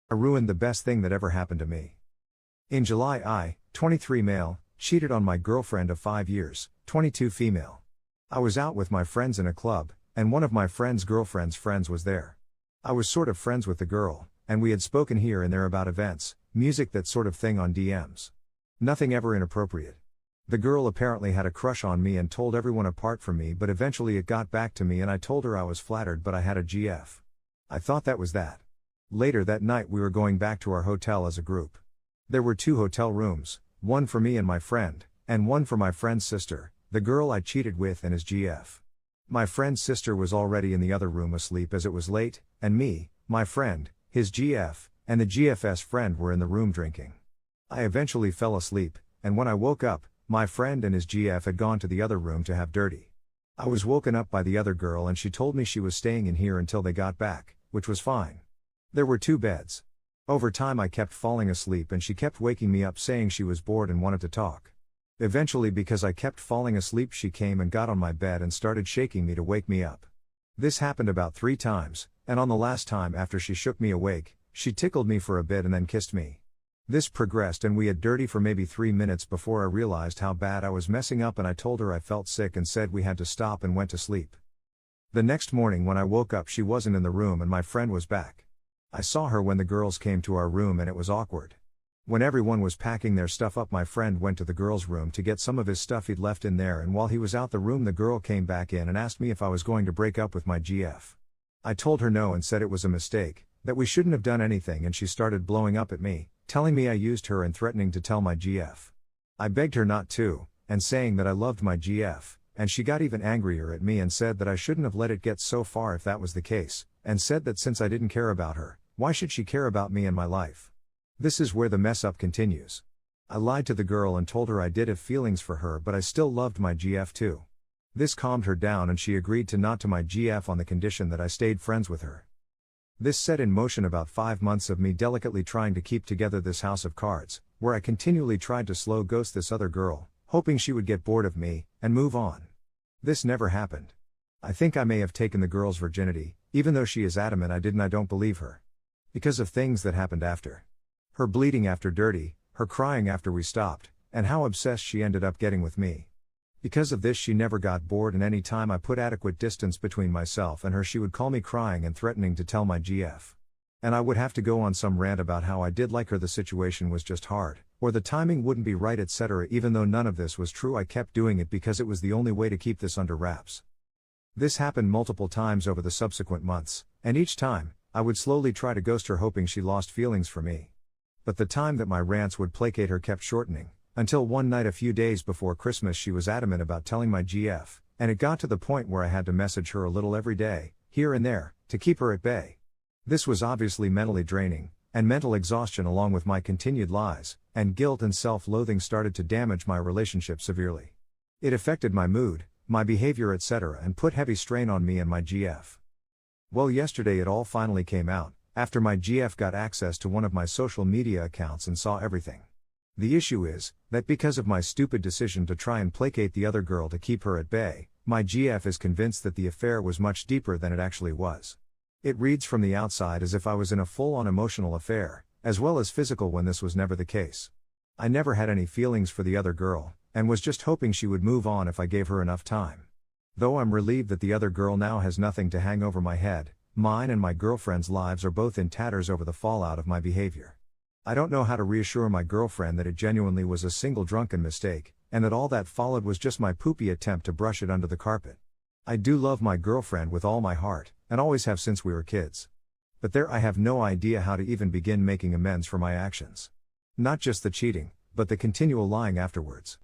I ruined the best thing that ever happened to me. In July, I, 23 male, cheated on my girlfriend of 5 years, 22 female. I was out with my friends in a club, and one of my friend's girlfriend's friends was there. I was sort of friends with the girl, and we had spoken here and there about events, music, that sort of thing on DMs. Nothing ever inappropriate. The girl apparently had a crush on me and told everyone apart from me, but eventually it got back to me and I told her I was flattered, but I had a GF. I thought that was that. Later that night we were going back to our hotel as a group. There were 2 hotel rooms, one for me and my friend, and one for my friend's sister, the girl I cheated with, and his GF. My friend's sister was already in the other room asleep as it was late, and me, my friend, his GF, and the GF's friend were in the room drinking. I eventually fell asleep, and when I woke up, my friend and his GF had gone to the other room to have dirty. I was woken up by the other girl and she told me she was staying in here until they got back, which was fine. There were 2 beds. Over time I kept falling asleep and she kept waking me up saying she was bored and wanted to talk. Eventually, because I kept falling asleep, she came and got on my bed and started shaking me to wake me up. This happened about 3 times, and on the last time after she shook me awake, she tickled me for a bit and then kissed me. This progressed and we had dirty for maybe 3 minutes before I realized how bad I was messing up, and I told her I felt sick and said we had to stop and went to sleep. The next morning when I woke up, she wasn't in the room and my friend was back. I saw her when the girls came to our room and it was awkward. When everyone was packing their stuff up, my friend went to the girls' room to get some of his stuff he'd left in there, and while he was out the room the girl came back in and asked me if I was going to break up with my GF. I told her no and said it was a mistake, that we shouldn't have done anything, and she started blowing up at me, telling me I used her and threatening to tell my GF. I begged her not to, and saying that I loved my GF, and she got even angrier at me and said that I shouldn't have let it get so far if that was the case, and said that since I didn't care about her, why should she care about me and my life? This is where the mess up continues. I lied to the girl and told her I did have feelings for her, but I still loved my GF too. This calmed her down and she agreed to not to my GF on the condition that I stayed friends with her. This set in motion about 5 months of me delicately trying to keep together this house of cards, where I continually tried to slow ghost this other girl, hoping she would get bored of me, and move on. This never happened. I think I may have taken the girl's virginity, even though she is adamant I didn't. I don't believe her. Because of things that happened after. Her bleeding after dirty, her crying after we stopped, and how obsessed she ended up getting with me. Because of this she never got bored, and any time I put adequate distance between myself and her she would call me crying and threatening to tell my GF. And I would have to go on some rant about how I did like her, the situation was just hard, or the timing wouldn't be right, etc. Even though none of this was true, I kept doing it because it was the only way to keep this under wraps. This happened multiple times over the subsequent months, and each time, I would slowly try to ghost her hoping she lost feelings for me. But the time that my rants would placate her kept shortening, until one night a few days before Christmas she was adamant about telling my GF, and it got to the point where I had to message her a little every day, here and there, to keep her at bay. This was obviously mentally draining, and mental exhaustion along with my continued lies, and guilt and self-loathing started to damage my relationship severely. It affected my mood, my behavior, etc., and put heavy strain on me and my GF. Well, yesterday it all finally came out, after my GF got access to one of my social media accounts and saw everything. The issue is, that because of my stupid decision to try and placate the other girl to keep her at bay, my GF is convinced that the affair was much deeper than it actually was. It reads from the outside as if I was in a full-on emotional affair, as well as physical, when this was never the case. I never had any feelings for the other girl, and was just hoping she would move on if I gave her enough time. Though I'm relieved that the other girl now has nothing to hang over my head, mine and my girlfriend's lives are both in tatters over the fallout of my behavior. I don't know how to reassure my girlfriend that it genuinely was a single drunken mistake, and that all that followed was just my poopy attempt to brush it under the carpet. I do love my girlfriend with all my heart, and always have since we were kids. But there I have no idea how to even begin making amends for my actions. Not just the cheating, but the continual lying afterwards.